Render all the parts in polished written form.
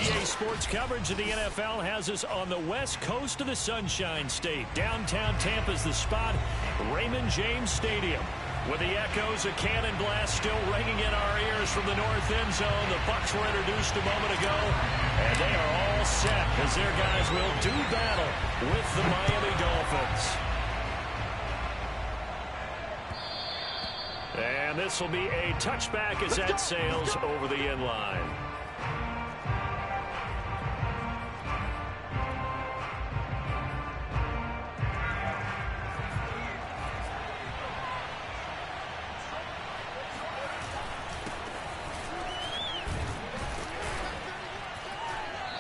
EA Sports coverage of the NFL has us on the west coast of the Sunshine State. Downtown Tampa's the spot, Raymond James Stadium. With the echoes of cannon blast still ringing in our ears from the north end zone. The Bucs were introduced a moment ago, and they are all set as their guys will do battle with the Miami Dolphins. And this will be a touchback as that sails over the end line.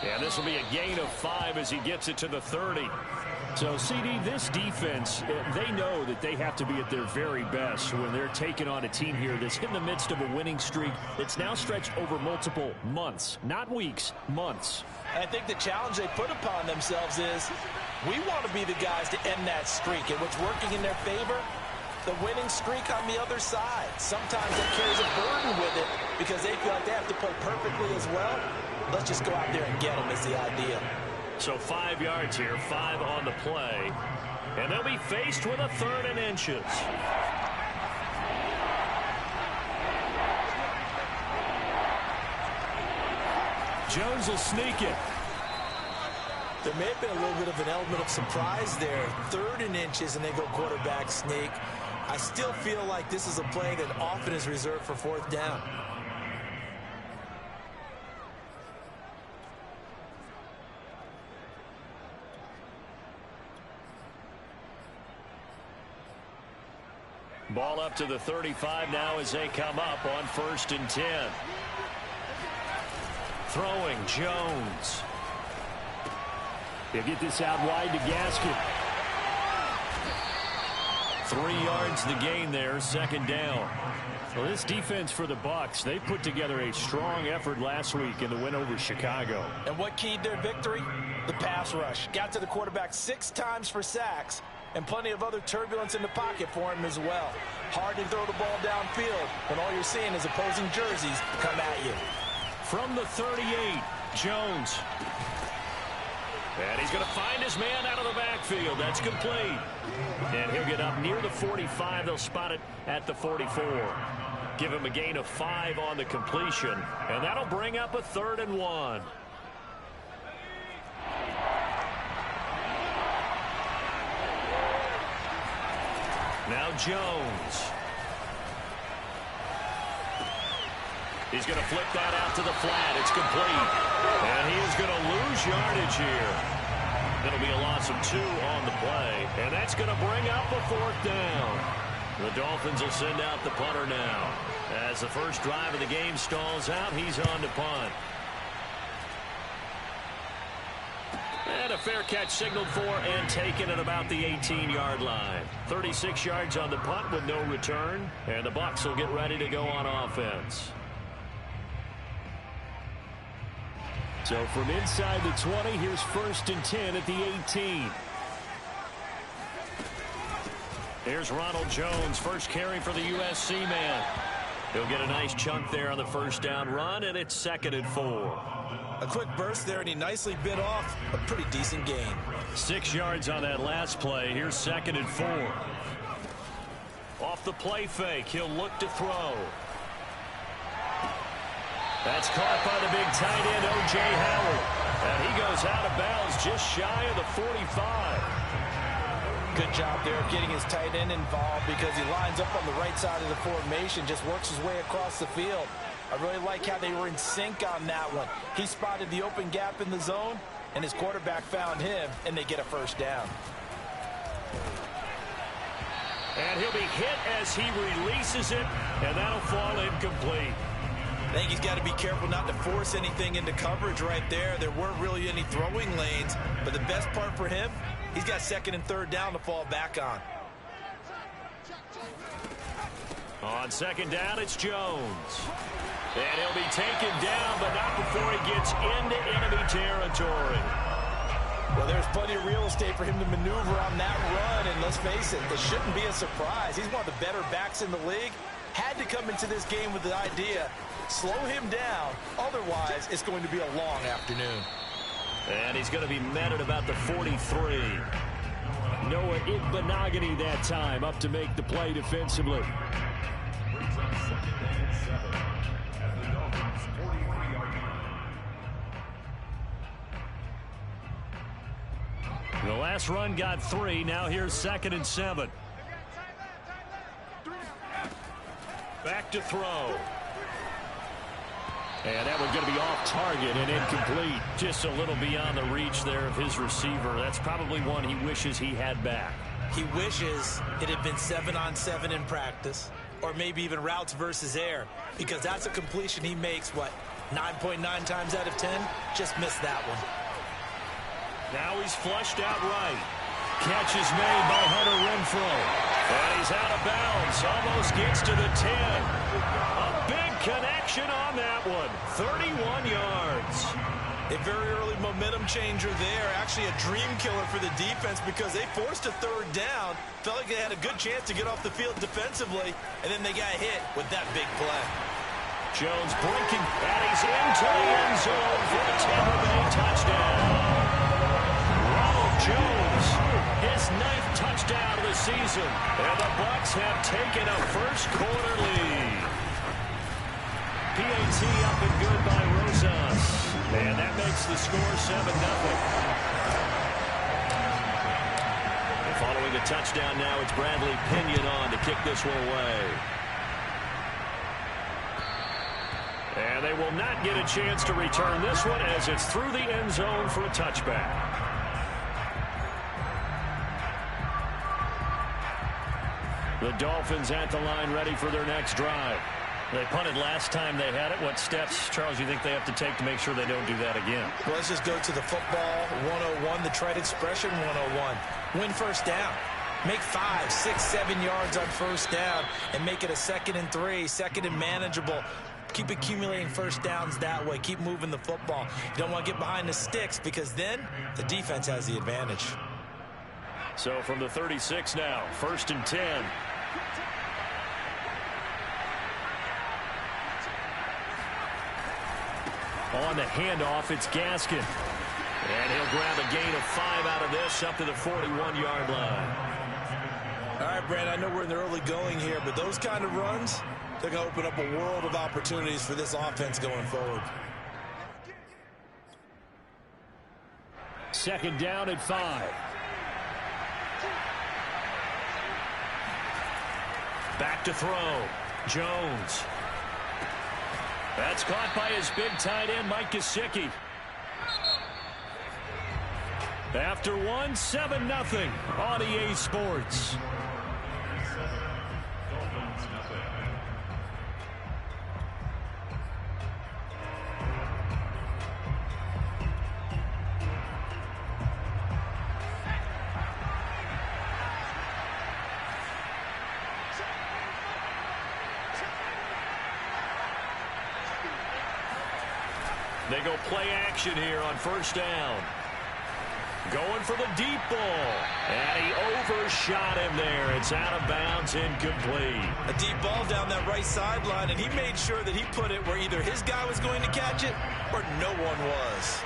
And this will be a gain of 5 as he gets it to the 30. So, CD, this defense, they know that they have to be at their very best when they're taking on a team here that's in the midst of a winning streak that's now stretched over multiple months, not weeks, months. And I think the challenge they put upon themselves is we want to be the guys to end that streak. And what's working in their favor? The winning streak on the other side. Sometimes that carries a burden with it because they feel like they have to play perfectly as well. Let's just go out there and get them is the idea. So 5 yards here, 5 on the play. And they'll be faced with a 3rd and inches. Jones will sneak it. There may have been a little bit of an element of surprise there. 3rd and inches, and they go quarterback sneak. I still feel like this is a play that often is reserved for 4th down. Ball up to the 35 now as they come up on 1st and 10. Throwing Jones. He'll get this out wide to Gaskin. 3 yards the gain there, 2nd down. Well, this defense for the Bucs, they put together a strong effort last week in the win over Chicago. And what keyed their victory? The pass rush. Got to the quarterback 6 times for sacks. And plenty of other turbulence in the pocket for him as well. Hard to throw the ball downfield when all you're seeing is opposing jerseys come at you. From the 38, Jones. And he's going to find his man out of the backfield. That's complete. And he'll get up near the 45. They'll spot it at the 44. Give him a gain of 5 on the completion. And that'll bring up a 3rd and 1. Now Jones. He's going to flip that out to the flat. It's complete. And he is going to lose yardage here. It'll be a loss of 2 on the play. And that's going to bring up a 4th down. The Dolphins will send out the punter now. As the first drive of the game stalls out, he's on to punt. And a fair catch signaled for and taken at about the 18-yard line. 36 yards on the punt with no return. And the Bucs will get ready to go on offense. So from inside the 20, here's 1st and 10 at the 18. Here's Ronald Jones, first carry for the USC man. He'll get a nice chunk there on the 1st down run, and it's 2nd and 4. A quick burst there, and he nicely bit off a pretty decent gain. 6 yards on that last play. Here's 2nd and 4. Off the play fake, he'll look to throw. That's caught by the big tight end, O.J. Howard. And he goes out of bounds just shy of the 45. Good job there of getting his tight end involved because he lines up on the right side of the formation, just works his way across the field. I really like how they were in sync on that one. He spotted the open gap in the zone, and his quarterback found him, and they get a 1st down. And he'll be hit as he releases it, and that'll fall incomplete. I think he's got to be careful not to force anything into coverage right there. There weren't really any throwing lanes, but the best part for him, he's got 2nd and 3rd down to fall back on. On 2nd down, it's Jones. And he'll be taken down, but not before he gets into enemy territory. Well, there's plenty of real estate for him to maneuver on that run, and let's face it, this shouldn't be a surprise. He's one of the better backs in the league, had to come into this game with the idea, slow him down, otherwise it's going to be a long afternoon. And he's going to be met at about the 43. Noah Igbenogany that time up to make the play defensively. The last run got 3. Now here's 2nd and 7. Back to throw. And that one's going to be off target and incomplete. Just a little beyond the reach there of his receiver. That's probably one he wishes he had back. He wishes it had been 7-on-7 in practice, or maybe even routes versus air, because that's a completion he makes, 9.9 times out of 10? Just missed that one. Now he's flushed out right. Catch is made by Hunter Renfrow. And he's out of bounds. Almost gets to the 10. A big connection on that one. 31 yards. A very early momentum changer there. Actually a dream killer for the defense because they forced a 3rd down. Felt like they had a good chance to get off the field defensively. And then they got hit with that big play. Jones breaking. And he's into the end zone for a Tampa Bay touchdown. Jones, his 9th touchdown of the season, and the Bucs have taken a first-quarter lead. PAT up and good by Rosas, and that makes the score 7-0. Following a touchdown now, it's Bradley Pinion on to kick this one away. And they will not get a chance to return this one as it's through the end zone for a touchback. The Dolphins at the line ready for their next drive. They punted last time they had it. What steps, Charles, you think they have to take to make sure they don't do that again? Well, let's just go to the football 101, the trite expression 101. Win first down. Make 5, 6, 7 yards on first down and make it a 2nd and 3, 2nd and manageable. Keep accumulating first downs that way. Keep moving the football. You don't want to get behind the sticks because then the defense has the advantage. So from the 36 now, 1st and 10. On the handoff, it's Gaskin. And he'll grab a gain of 5 out of this up to the 41-yard line. All right, Brad, I know we're in the early going here, but those kind of runs, they're going to open up a world of opportunities for this offense going forward. 2nd down at 5. Back to throw. Jones. That's caught by his big tight end, Mike Gesicki. After one, 7-0 on EA Sports. They go play action here on first down. Going for the deep ball. And he overshot him there. It's out of bounds, incomplete. A deep ball down that right sideline, and he made sure that he put it where either his guy was going to catch it or no one was.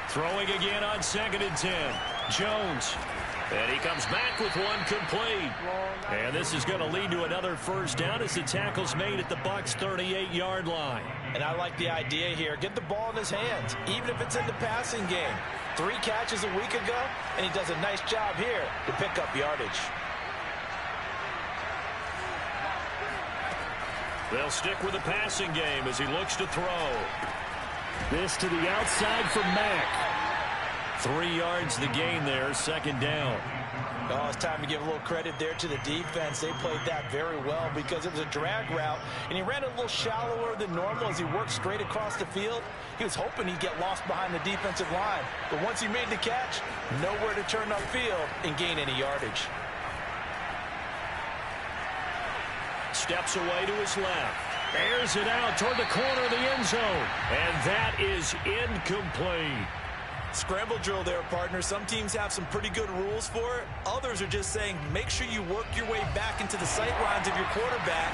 Throwing again on 2nd and 10. Jones. And he comes back with one complete. And this is going to lead to another first down as the tackle's made at the Bucs' 38-yard line. And I like the idea here. Get the ball in his hands, even if it's in the passing game. 3 catches a week ago, and he does a nice job here to pick up yardage. They'll stick with the passing game as he looks to throw. This to the outside for Mack. 3 yards the gain there, 2nd down. Oh, it's time to give a little credit there to the defense. They played that very well because it was a drag route, and he ran a little shallower than normal as he worked straight across the field. He was hoping he'd get lost behind the defensive line, but once he made the catch, nowhere to turn upfield and gain any yardage. Steps away to his left. Airs it out toward the corner of the end zone, and that is incomplete. Scramble drill there, partner. Some teams have some pretty good rules for it. Others are just saying make sure you work your way back into the sight lines of your quarterback,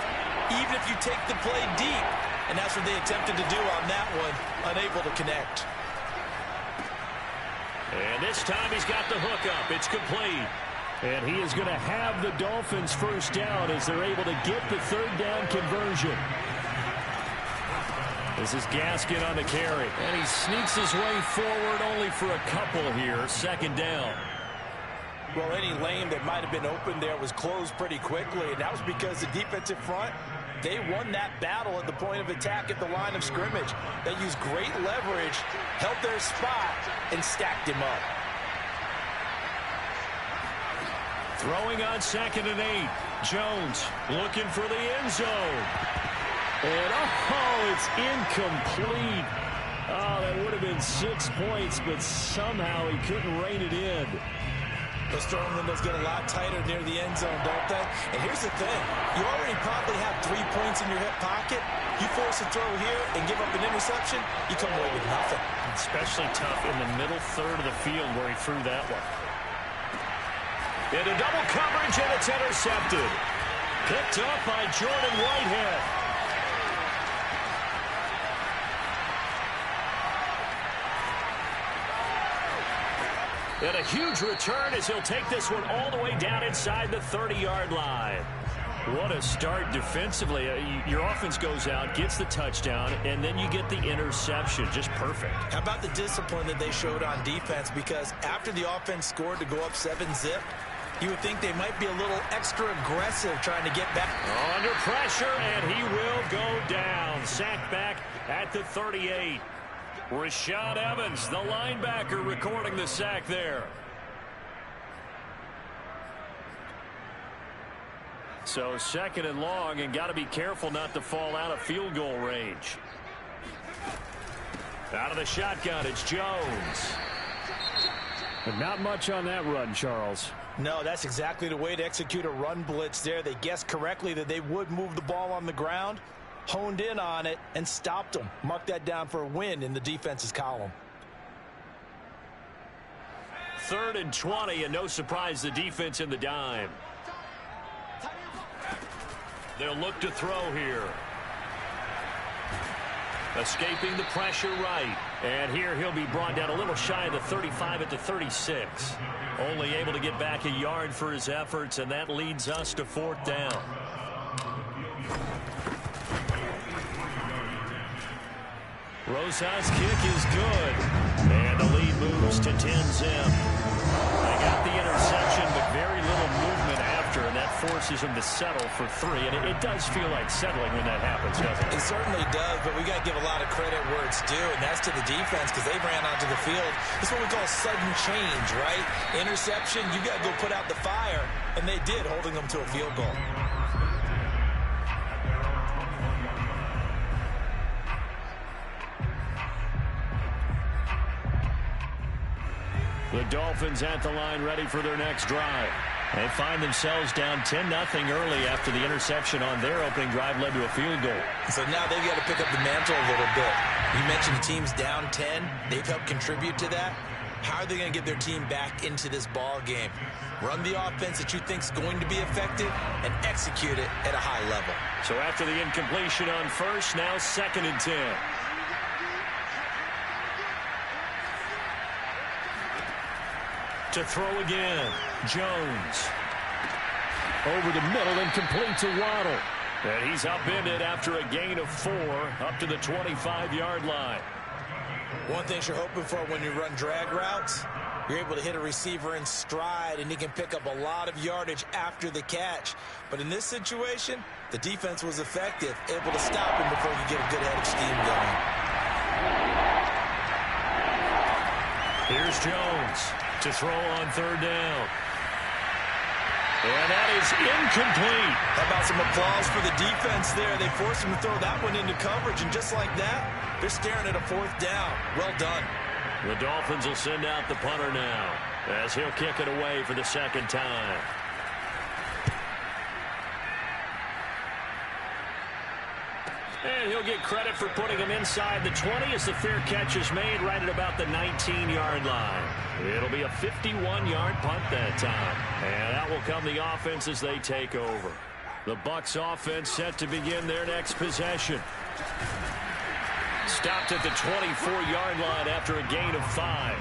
even if you take the play deep. And that's what they attempted to do on that one, unable to connect. And this time he's got the hookup. It's complete. And he is going to have the Dolphins first down as they're able to get the third down conversion. This is Gaskin on the carry. And he sneaks his way forward only for a couple here. Second down. Well, any lane that might have been open there was closed pretty quickly, and that was because the defensive front, they won that battle at the point of attack at the line of scrimmage. They used great leverage, held their spot, and stacked him up. Throwing on 2nd and 8. Jones looking for the end zone. And, oh, it's incomplete. Oh, that would have been 6 points, but somehow he couldn't rein it in. Those throwing windows get a lot tighter near the end zone, don't they? And here's the thing. You already probably have 3 points in your hip pocket. You force a throw here and give up an interception, you come away with nothing. Especially tough in the middle third of the field where he threw that one. Into double coverage, and it's intercepted. Picked up by Jordan Whitehead. And a huge return as he'll take this one all the way down inside the 30-yard line. What a start defensively. Your offense goes out, gets the touchdown, and then you get the interception. Just perfect. How about the discipline that they showed on defense? Because after the offense scored to go up 7-zip, you would think they might be a little extra aggressive trying to get back. Under pressure, and he will go down. Sacked back at the 38. Rashad Evans, the linebacker, recording the sack there. So 2nd and long, and got to be careful not to fall out of field goal range. Out of the shotgun, it's Jones. But not much on that run, Charles. No, that's exactly the way to execute a run blitz there. They guessed correctly that they would move the ball on the ground, honed in on it, and stopped them. Mark that down for a win in the defense's column. 3rd and 20, and no surprise, the defense in the dime. They'll look to throw here. Escaping the pressure right. And here he'll be brought down a little shy of the 35 at the 36. Only able to get back a yard for his efforts, and that leads us to 4th down. Rosas' kick is good. And the lead moves to 10-zip. They got the interception, but very little movement after, and that forces him to settle for 3. And it does feel like settling when that happens, doesn't it? It certainly does, but we got to give a lot of credit where it's due, and that's to the defense because they ran onto the field. This is what we call sudden change, right? Interception, you got to go put out the fire, and they did, holding them to a field goal. The Dolphins at the line ready for their next drive. They find themselves down 10-0 early after the interception on their opening drive led to a field goal. So now they've got to pick up the mantle a little bit. You mentioned the team's down 10. They've helped contribute to that. How are they going to get their team back into this ball game? Run the offense that you think is going to be effective and execute it at a high level. So after the incompletion on first, now 2nd and 10. To throw again, Jones. Over the middle and complete to Waddle. And he's upended after a gain of 4 up to the 25-yard line. One thing you're hoping for when you run drag routes, you're able to hit a receiver in stride, and he can pick up a lot of yardage after the catch. But in this situation, the defense was effective, able to stop him before he could get a good head of steam going. Here's Jones to throw on 3rd down. And that is incomplete. How about some applause for the defense there? They forced him to throw that one into coverage, and just like that, they're staring at a 4th down. Well done. The Dolphins will send out the punter now as he'll kick it away for the 2nd time. And he'll get credit for putting him inside the 20 as the fair catch is made right at about the 19-yard line. It'll be a 51-yard punt that time. And out will come the offense as they take over. The Bucs offense set to begin their next possession. Stopped at the 24-yard line after a gain of 5.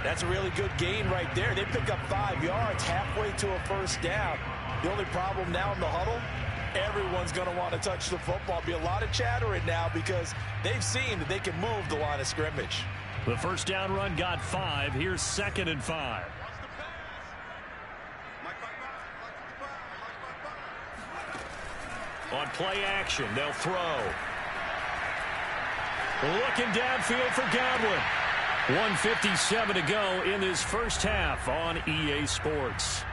That's a really good gain right there. They pick up 5 yards halfway to a first down. The only problem now in the huddle, everyone's going to want to touch the football. Be a lot of chattering now because they've seen that they can move the line of scrimmage. The first down run got 5. Here's 2nd and 5. On play action, they'll throw. Looking downfield for Godwin. 1:57 to go in this first half on EA Sports.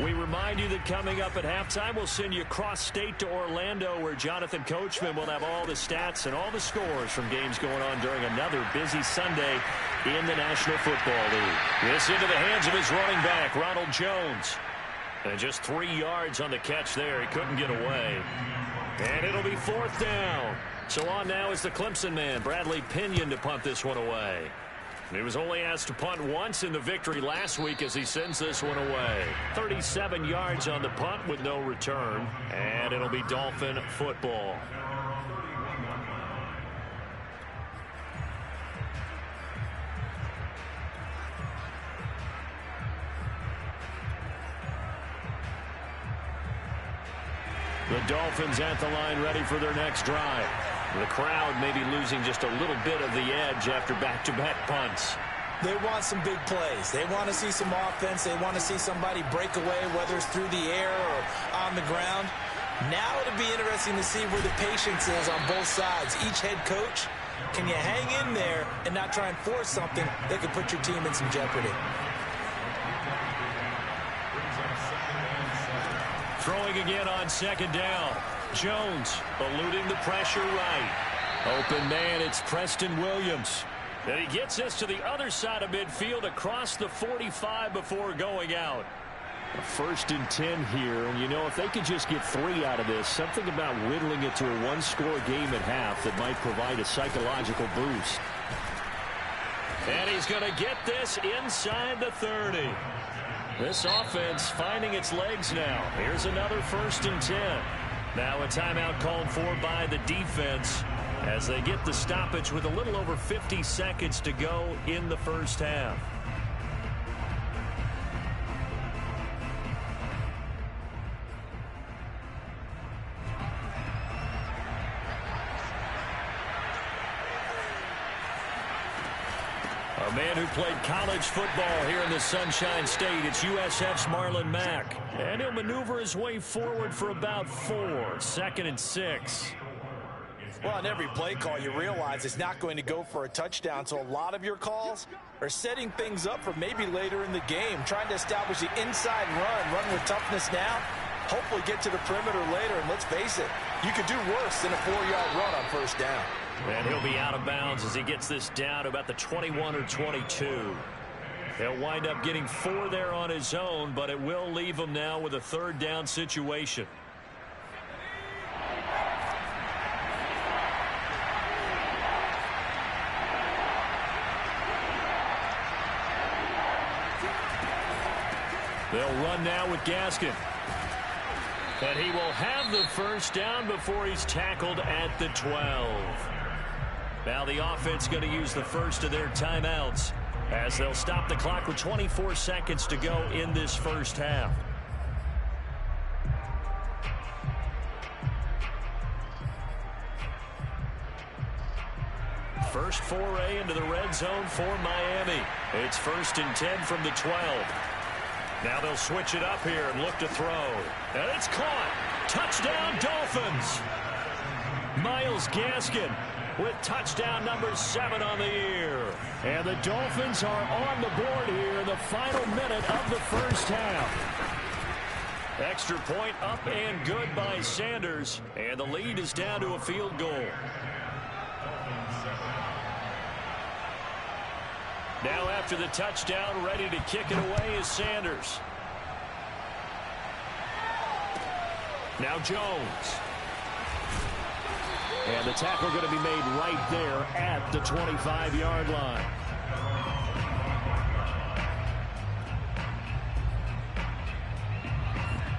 We remind you that coming up at halftime, we'll send you cross-state to Orlando, where Jonathan Coachman will have all the stats and all the scores from games going on during another busy Sunday in the National Football League. This into the hands of his running back, Ronald Jones. And just 3 yards on the catch there. He couldn't get away. And it'll be 4th down. So on now is the Clemson man, Bradley Pinion, to punt this one away. He was only asked to punt once in the victory last week as he sends this one away. 37 yards on the punt with no return. And it'll be Dolphin football. The Dolphins at the line ready for their next drive. The crowd may be losing just a little bit of the edge after back-to-back punts. They want some big plays. They want to see some offense. They want to see somebody break away, whether it's through the air or on the ground. Now it'll be interesting to see where the patience is on both sides. Each head coach, can you hang in there and not try and force something that could put your team in some jeopardy? Throwing again on 2nd down. Jones eluding the pressure right. Open man, it's Preston Williams. And he gets this to the other side of midfield across the 45 before going out. A 1st and 10 here, and you know, if they could just get 3 out of this, something about whittling it to a one-score game at half that might provide a psychological boost. And he's going to get this inside the 30. This offense finding its legs now. Here's another 1st and 10. Now a timeout called for by the defense as they get the stoppage with a little over 50 seconds to go in the first half. A man who played college football here in the Sunshine State. It's USF's Marlon Mack. And he'll maneuver his way forward for about 4. 2nd and 6. Well, on every play call, you realize it's not going to go for a touchdown. So a lot of your calls are setting things up for maybe later in the game, trying to establish the inside run with toughness now, hopefully get to the perimeter later. And let's face it, you could do worse than a 4-yard run on 1st down. And he'll be out of bounds as he gets this down to about the 21 or 22. He'll wind up getting 4 there on his own, but it will leave him now with a 3rd down situation. They'll run now with Gaskin. And he will have the 1st down before he's tackled at the 12. Now the offense going to use the first of their timeouts as they'll stop the clock with 24 seconds to go in this first half. First foray into the red zone for Miami. It's 1st and 10 from the 12. Now they'll switch it up here and look to throw. And it's caught. Touchdown, Dolphins. Myles Gaskin with touchdown number 7 on the year. And the Dolphins are on the board here in the final minute of the first half. Extra point up and good by Sanders. And the lead is down to a field goal. Now after the touchdown, ready to kick it away is Sanders. Now Jones. And the tackle going to be made right there at the 25-yard line.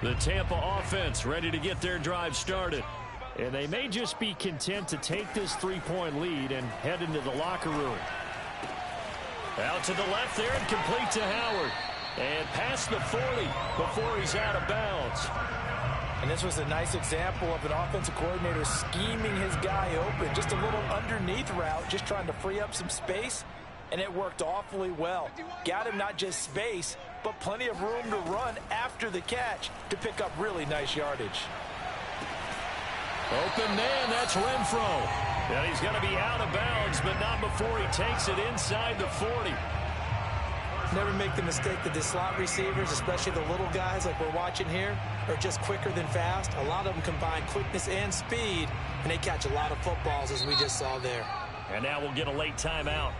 The Tampa offense ready to get their drive started. And they may just be content to take this 3-point lead and head into the locker room. Out to the left there and complete to Howard. And past the 40 before he's out of bounds. And this was a nice example of an offensive coordinator scheming his guy open. Just a little underneath route, just trying to free up some space. And it worked awfully well. Got him not just space, but plenty of room to run after the catch to pick up really nice yardage. Open man, that's Renfro. And he's going to be out of bounds, but not before he takes it inside the 40. Never make the mistake that the slot receivers, especially the little guys like we're watching here, are just quicker than fast. A lot of them combine quickness and speed, and they catch a lot of footballs, as we just saw there. And now we'll get a late timeout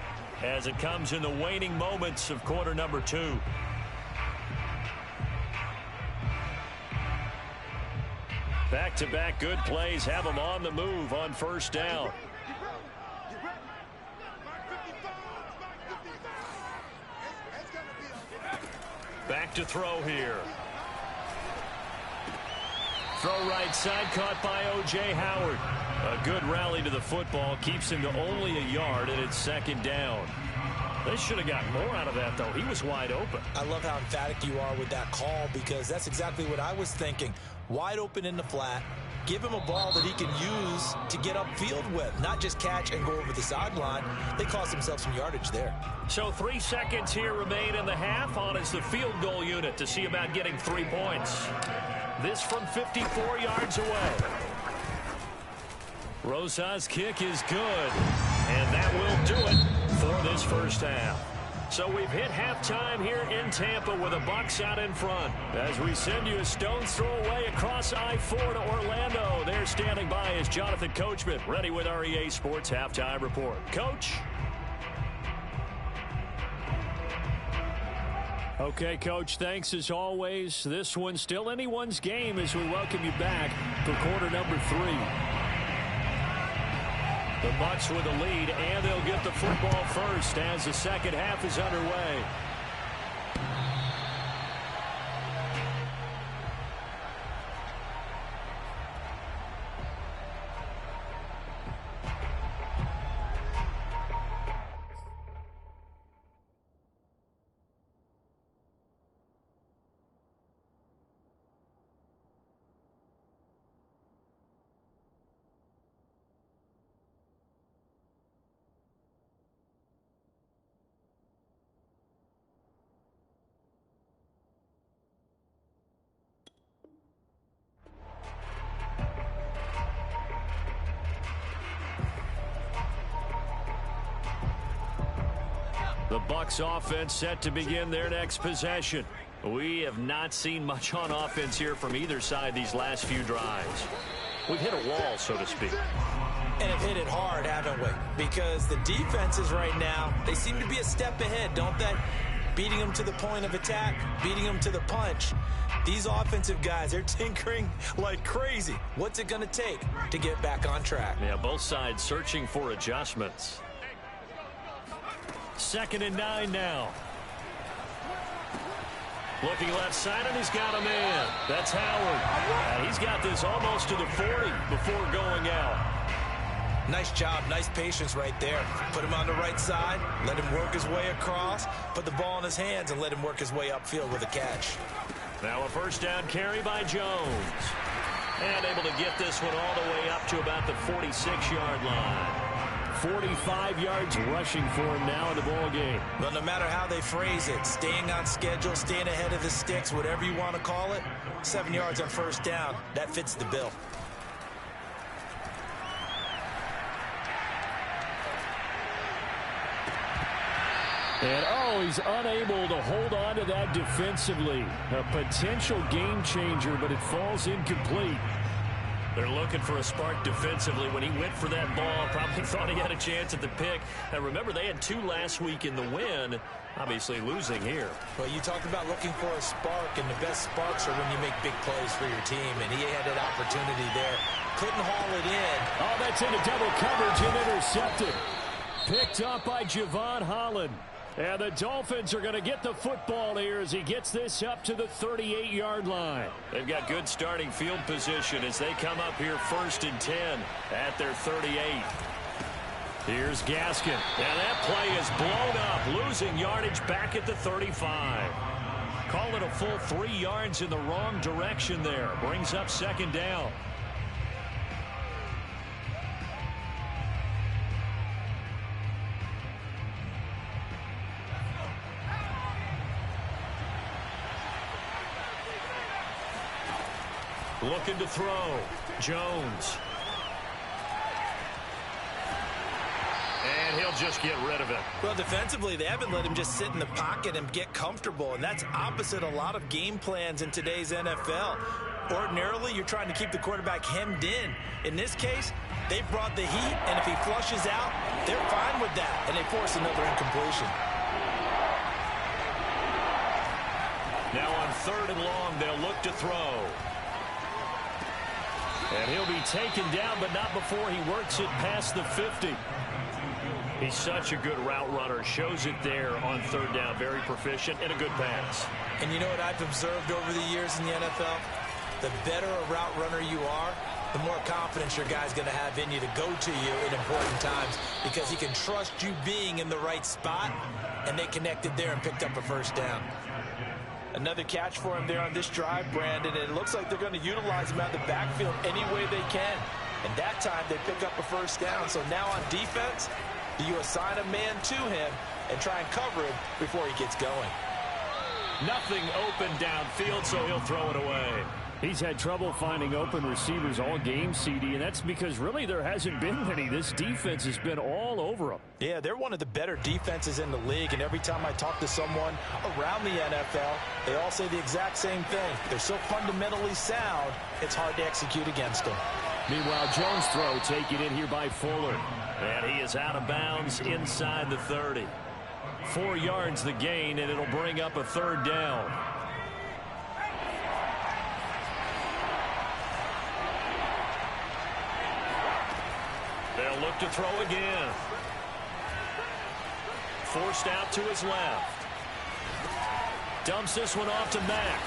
as it comes in the waning moments of quarter number 2. Back-to-back good plays have them on the move on first down. Back to throw here. Throw right side, caught by O.J. Howard. A good rally to the football, keeps him to only a yard, and it's second down. They should have gotten more out of that, though. He was wide open. I love how emphatic you are with that call, because that's exactly what I was thinking. Wide open in the flat. Give him a ball that he can use to get upfield with, not just catch and go over the sideline. They cost themselves some yardage there. So 3 seconds here remain in the half. On is the field goal unit to see about getting 3 points. This from 54 yards away. Rosa's kick is good, and that will do it for this first half. So we've hit halftime here in Tampa with the Bucs out in front. As we send you a stone's throw away across I-4 to Orlando. There standing by is Jonathan Coachman, ready with our EA Sports Halftime Report. Coach? Okay, Coach, thanks as always. This one's still anyone's game as we welcome you back for quarter number 3. The Bucs with the lead, and they'll get the football first as the second half is underway. The Bucs offense set to begin their next possession. We have not seen much on offense here from either side these last few drives. We've hit a wall, so to speak. And have hit it hard, haven't we? Because the defenses right now, they seem to be a step ahead, don't they? Beating them to the point of attack, beating them to the punch. These offensive guys, they're tinkering like crazy. What's it going to take to get back on track? Yeah, both sides searching for adjustments. 2nd and 9 now. Looking left side, and he's got a man. That's Howard. And he's got this almost to the 40 before going out. Nice job, nice patience right there. Put him on the right side, let him work his way across, put the ball in his hands, and let him work his way upfield with a catch. Now a first down carry by Jones. And able to get this one all the way up to about the 46-yard line. 45 yards rushing for him now in the ball game. Well, no matter how they phrase it, staying on schedule, staying ahead of the sticks, whatever you want to call it, 7 yards on first down, that fits the bill. And, oh, he's unable to hold on to that defensively. A potential game changer, but it falls incomplete. They're looking for a spark defensively. When he went for that ball, probably thought he had a chance at the pick. And remember, they had 2 last week in the win, obviously losing here. Well, you talked about looking for a spark, and the best sparks are when you make big plays for your team, and he had that opportunity there. Couldn't haul it in. Oh, that's into double coverage and intercepted. Picked up by Javon Holland. And the Dolphins are going to get the football here as he gets this up to the 38-yard line. They've got good starting field position as they come up here 1st and 10 at their 38. Here's Gaskin. And that play is blown up, losing yardage back at the 35. Call it a full 3 yards in the wrong direction there. Brings up 2nd down. Looking to throw. Jones. And he'll just get rid of it. Well, defensively, they haven't let him just sit in the pocket and get comfortable, and that's opposite a lot of game plans in today's NFL. Ordinarily, you're trying to keep the quarterback hemmed in. In this case, they brought the heat, and if he flushes out, they're fine with that, and they force another incompletion. Now on 3rd and long, they'll look to throw. And he'll be taken down, but not before he works it past the 50. He's such a good route runner. Shows it there on 3rd down. Very proficient and a good pass. And you know what I've observed over the years in the NFL? The better a route runner you are, the more confidence your guy's going to have in you to go to you in important times because he can trust you being in the right spot, and they connected there and picked up a 1st down. Another catch for him there on this drive, Brandon. And it looks like they're going to utilize him out of the backfield any way they can. And that time they pick up a 1st down. So now on defense, do you assign a man to him and try and cover him before he gets going? Nothing open downfield, so he'll throw it away. He's had trouble finding open receivers all game, CD, and that's because really there hasn't been many. This defense has been all over them. Yeah, they're one of the better defenses in the league, and every time I talk to someone around the NFL, they all say the exact same thing. They're so fundamentally sound, it's hard to execute against them. Meanwhile, Jones' throw taken in here by Fuller. And he is out of bounds inside the 30. 4 yards the gain, and it'll bring up a 3rd down. They'll look to throw again. Forced out to his left. Dumps this one off to Mack.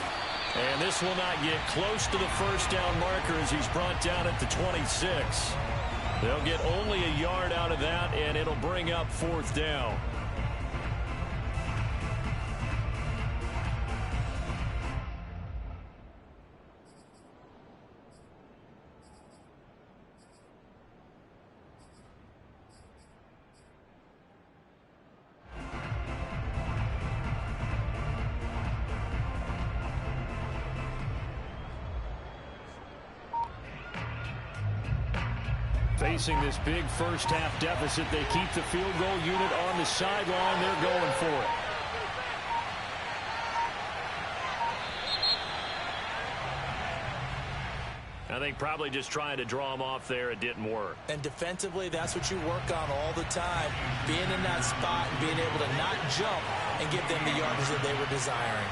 And this will not get close to the 1st down marker as he's brought down at the 26. They'll get only a yard out of that, and it'll bring up 4th down. Facing this big 1st half deficit, they keep the field goal unit on the sideline. They're going for it. I think probably just trying to draw him off there. It didn't work. And defensively, that's what you work on all the time. Being in that spot and being able to not jump and give them the yardage that they were desiring.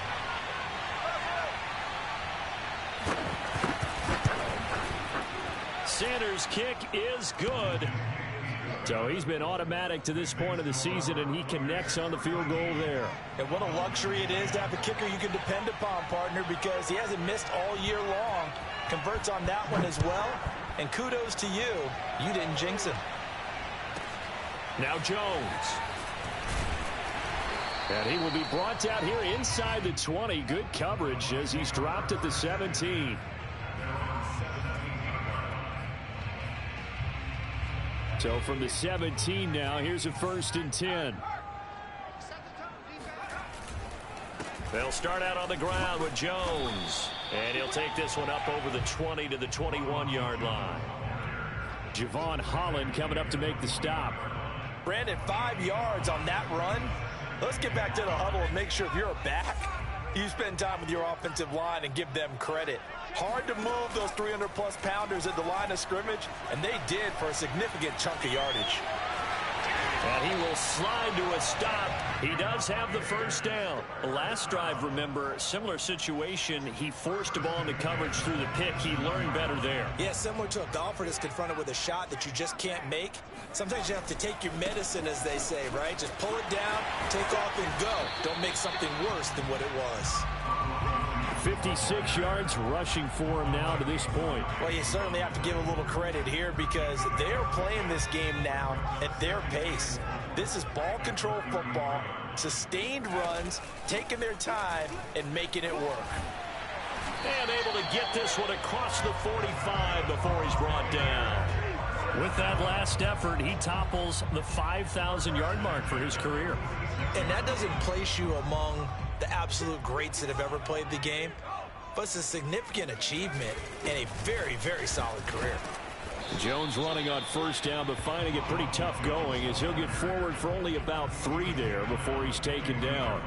Sanders' kick is good. So he's been automatic to this point of the season, and he connects on the field goal there. And what a luxury it is to have a kicker you can depend upon, partner, because he hasn't missed all year long. Converts on that one as well. And kudos to you. You didn't jinx him. Now Jones. And he will be brought out here inside the 20. Good coverage as he's dropped at the 17. So from the 17 now, here's a 1st and 10. They'll start out on the ground with Jones. And he'll take this one up over the 20 to the 21-yard line. Javon Holland coming up to make the stop. Brandon, 5 yards on that run. Let's get back to the huddle and make sure if you're a back, You spend time with your offensive line and give them credit. Hard to move those 300-plus pounders at the line of scrimmage, and they did for a significant chunk of yardage. And he will slide to a stop. He does have the first down. Last drive, remember, similar situation. He forced a ball into coverage through the pick. He learned better there. Yeah, similar to a golfer that's confronted with a shot that you just can't make. Sometimes you have to take your medicine, as they say, right? Just pull it down, take off, and go. Don't make something worse than what it was. 56 yards rushing for him now to this point. Well, you certainly have to give a little credit here because they're playing this game now at their pace. This is ball control football, sustained runs, taking their time, and making it work. And able to get this one across the 45 before he's brought down. With that last effort, he topples the 5,000-yard mark for his career. And that doesn't place you among the absolute greats that have ever played the game, but it's a significant achievement and a very, very solid career. Jones running on first down, but finding it pretty tough going as he'll get forward for only about 3 there before he's taken down.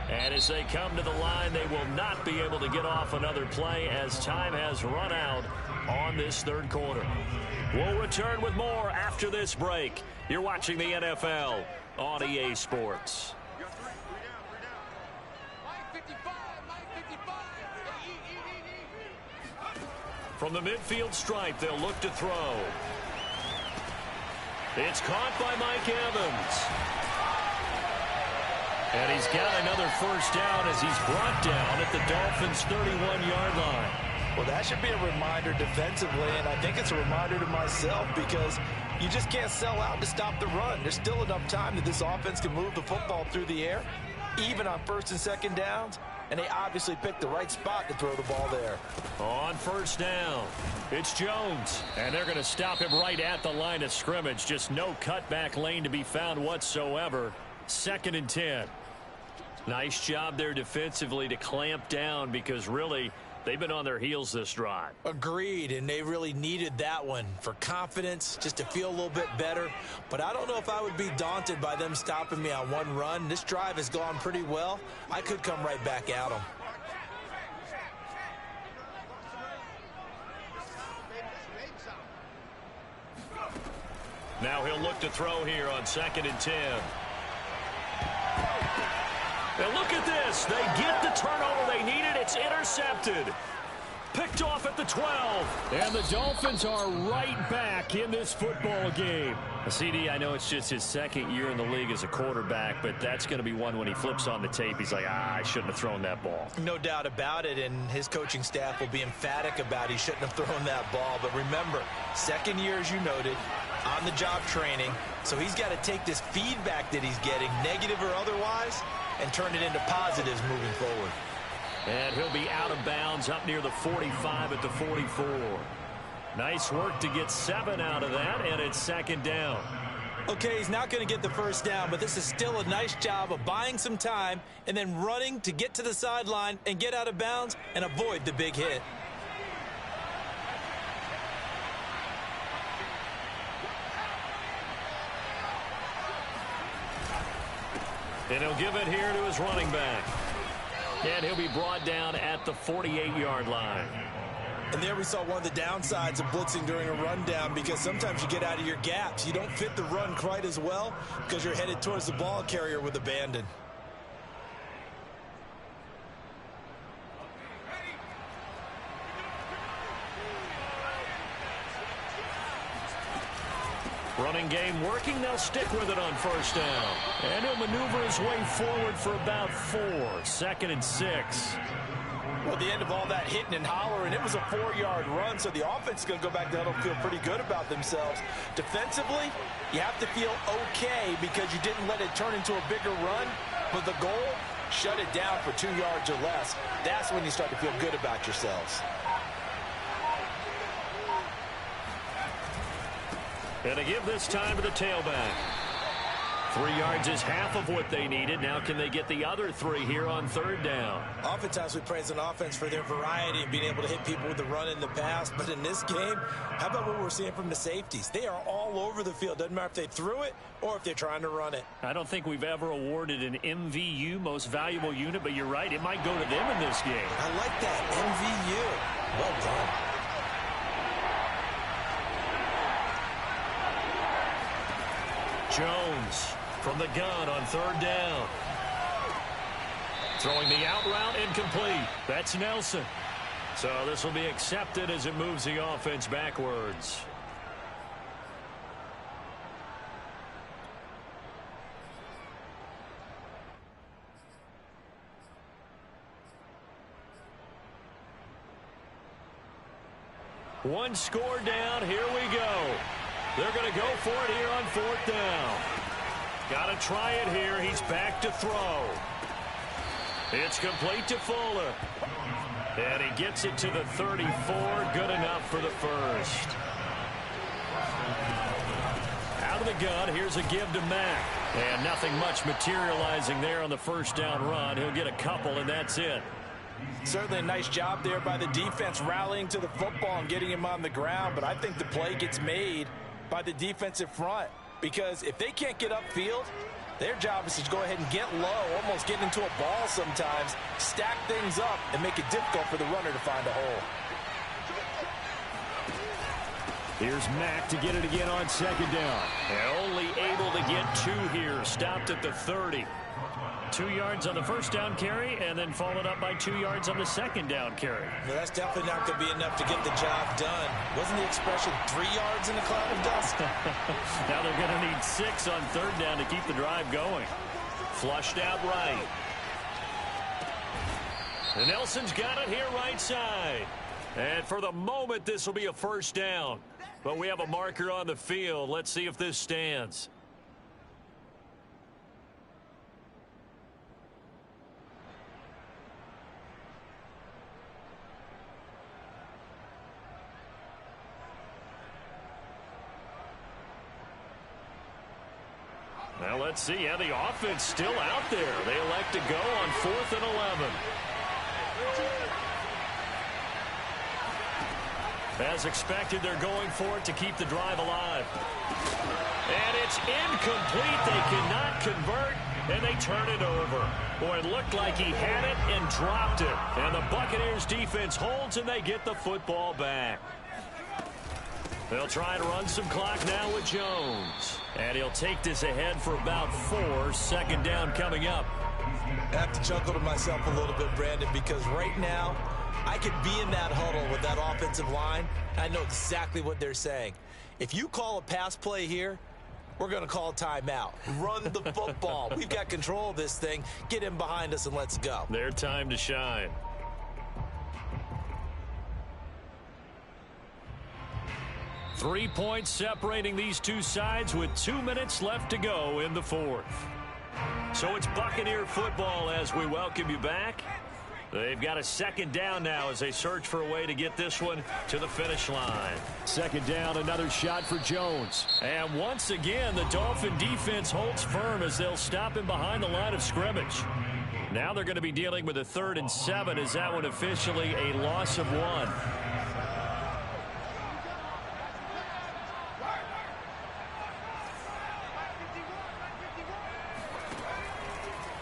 And as they come to the line, they will not be able to get off another play as time has run out on this third quarter. We'll return with more after this break. You're watching the NFL on EA Sports. From the midfield stripe, they'll look to throw. It's caught by Mike Evans. And he's got another first down as he's brought down at the Dolphins' 31-yard line. Well, that should be a reminder defensively, and I think it's a reminder to myself because you just can't sell out to stop the run. There's still enough time that this offense can move the football through the air, even on first and second downs, and they obviously picked the right spot to throw the ball there. On first down, it's Jones, and they're going to stop him right at the line of scrimmage. Just no cutback lane to be found whatsoever. 2nd and 10. Nice job there defensively to clamp down because really they've been on their heels this drive. Agreed, and they really needed that one for confidence, just to feel a little bit better. But I don't know if I would be daunted by them stopping me on one run. This drive has gone pretty well. I could come right back at them. Now he'll look to throw here on 2nd and 10. And look at this. They get the turnover they needed. It's intercepted. Picked off at the 12. And the Dolphins are right back in this football game. CD, I know it's just his 2nd year in the league as a quarterback, but that's going to be one when he flips on the tape. He's like, I shouldn't have thrown that ball. No doubt about it, and his coaching staff will be emphatic about he shouldn't have thrown that ball. But remember, 2nd year, as you noted, on-the-job training. So he's got to take this feedback that he's getting, negative or otherwise, and turn it into positives moving forward. And he'll be out of bounds up near the 45 at the 44. Nice work to get 7 out of that, and it's 2nd down. Okay, he's not going to get the first down, but this is still a nice job of buying some time and then running to get to the sideline and get out of bounds and avoid the big hit. And he'll give it here to his running back. And he'll be brought down at the 48-yard line. And there we saw one of the downsides of blitzing during a rundown because sometimes you get out of your gaps. You don't fit the run quite as well because you're headed towards the ball carrier with abandon. Running game working. They'll stick with it on first down. And he'll maneuver his way forward for about 4. 2nd and 6. Well, at the end of all that hitting and hollering, it was a 4-yard run, so the offense is going to go back down and feel pretty good about themselves. Defensively, you have to feel okay because you didn't let it turn into a bigger run, but the goal, shut it down for 2 yards or less. That's when you start to feel good about yourselves. And to give this time to the tailback. 3 yards is half of what they needed. Now can they get the other 3 here on third down? Oftentimes we praise an offense for their variety and being able to hit people with the run in the pass. But in this game, how about what we're seeing from the safeties? They are all over the field. Doesn't matter if they threw it or if they're trying to run it. I don't think we've ever awarded an MVU, most valuable unit, but you're right. It might go to them in this game. I like that, MVU. Well done. Jones from the gun on third down. Throwing the out route incomplete. That's Nelson. So this will be accepted as it moves the offense backwards. One score down. Here we go. They're going to go for it here on fourth down. Got to try it here. He's back to throw. It's complete to Fuller. And he gets it to the 34. Good enough for the first. Out of the gun. Here's a give to Mack. And nothing much materializing there on the first down run. He'll get a couple, and that's it. Certainly a nice job there by the defense rallying to the football and getting him on the ground. But I think the play gets made by the defensive front, because if they can't get upfield, their job is to go ahead and get low, almost get into a ball sometimes, stack things up, and make it difficult for the runner to find a hole. Here's Mack to get it again on second down. And only able to get 2 here. Stopped at the 30. 2 yards on the first down carry, and then followed up by 2 yards on the second down carry. Well, that's definitely not going to be enough to get the job done. Wasn't the expression 3 yards in a cloud of dust? Now they're going to need 6 on third down to keep the drive going. Flushed out right. And Nelson's got it here right side. And for the moment, this will be a first down. But we have a marker on the field. Let's see if this stands. Well, let's see. Yeah, the offense still out there. They elect to go on 4th and 11. As expected, they're going for it to keep the drive alive. And it's incomplete. They cannot convert, and they turn it over. Boy, it looked like he had it and dropped it. And the Buccaneers defense holds, and they get the football back. They'll try and run some clock now with Jones. And he'll take this ahead for about 4. Second down coming up. I have to chuckle to myself a little bit, Brandon, because right now I could be in that huddle with that offensive line. I know exactly what they're saying. If you call a pass play here, we're going to call a timeout. Run the football. We've got control of this thing. Get in behind us and let's go. Their time to shine. Three points separating these two sides with 2 minutes left to go in the fourth. So it's Buccaneer football as we welcome you back. They've got a second down now as they search for a way to get this one to the finish line. Second down, another shot for Jones. And once again, the Dolphin defense holds firm as they'll stop him behind the line of scrimmage. Now they're going to be dealing with a 3rd and 7 as that one officially a loss of 1.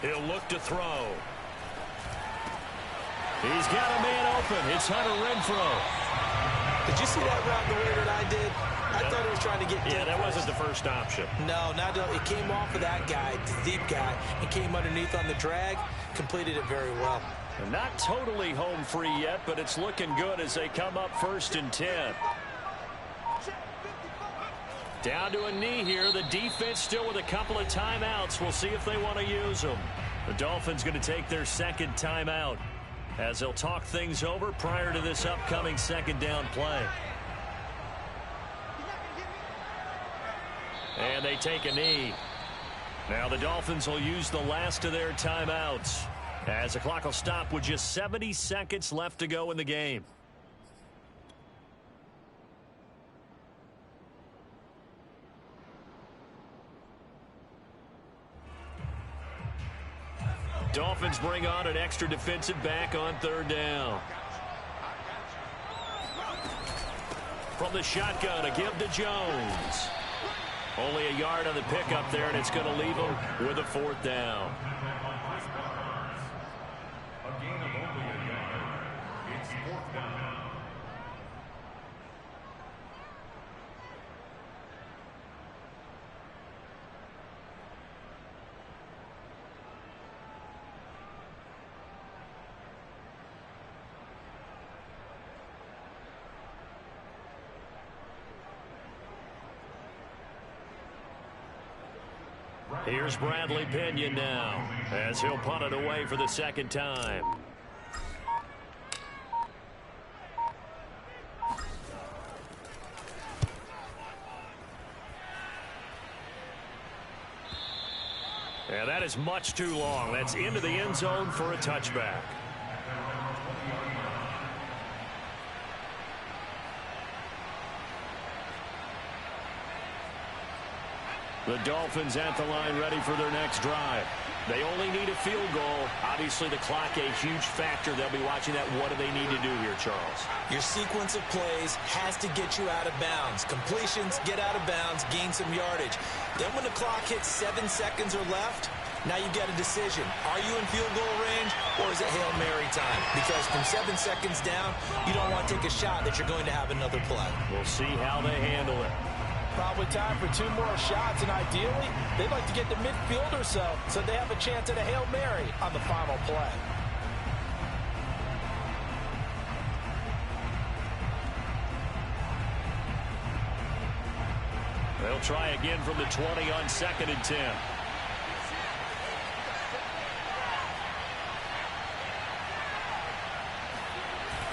He'll look to throw. He's got a man open. It's Hunter Renfrow. Did you see that route the way that I did? I thought he was trying to get deep. Yeah, that wasn't the first option. No, not it came off of that guy, the deep guy, and came underneath on the drag. Completed it very well. And not totally home free yet, but it's looking good as they come up 1st and 10. Down to a knee here. The defense still with a couple of timeouts. We'll see if they want to use them. The Dolphins going to take their second timeout as they'll talk things over prior to this upcoming second down play. And they take a knee. Now the Dolphins will use the last of their timeouts as the clock will stop with just 70 seconds left to go in the game. Dolphins bring on an extra defensive back on third down. From the shotgun, a give to Jones. Only a yard on the pickup there, and it's going to leave him with a fourth down. Here's Bradley Pinion now, as he'll punt it away for the second time. And that is much too long. That's into the end zone for a touchback. The Dolphins at the line ready for their next drive. They only need a field goal. Obviously, the clock a huge factor. They'll be watching that. What do they need to do here, Charles? Your sequence of plays has to get you out of bounds. Completions, get out of bounds, gain some yardage. Then when the clock hits 7 seconds or left, now you get a decision. Are you in field goal range, or is it Hail Mary time? Because from 7 seconds down, you don't want to take a shot that you're going to have another play. We'll see how they handle it. Probably time for 2 more shots, and ideally, they'd like to get to midfield or so they have a chance at a Hail Mary on the final play. They'll try again from the 20 on 2nd and 10.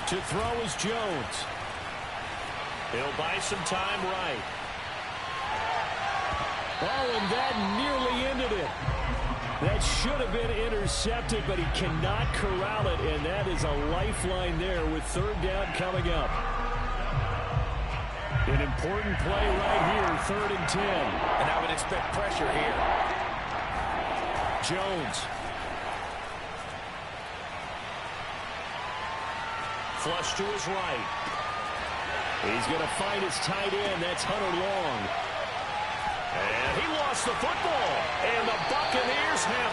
To throw is Jones. He'll buy some time right. Oh, and that nearly ended it. That should have been intercepted, but he cannot corral it, and that is a lifeline there with 3rd down coming up. An important play right here, 3rd and 10. And I would expect pressure here. Jones. Flush to his right. He's going to find his tight end. That's Hunter Long. And he lost the football. And the Buccaneers have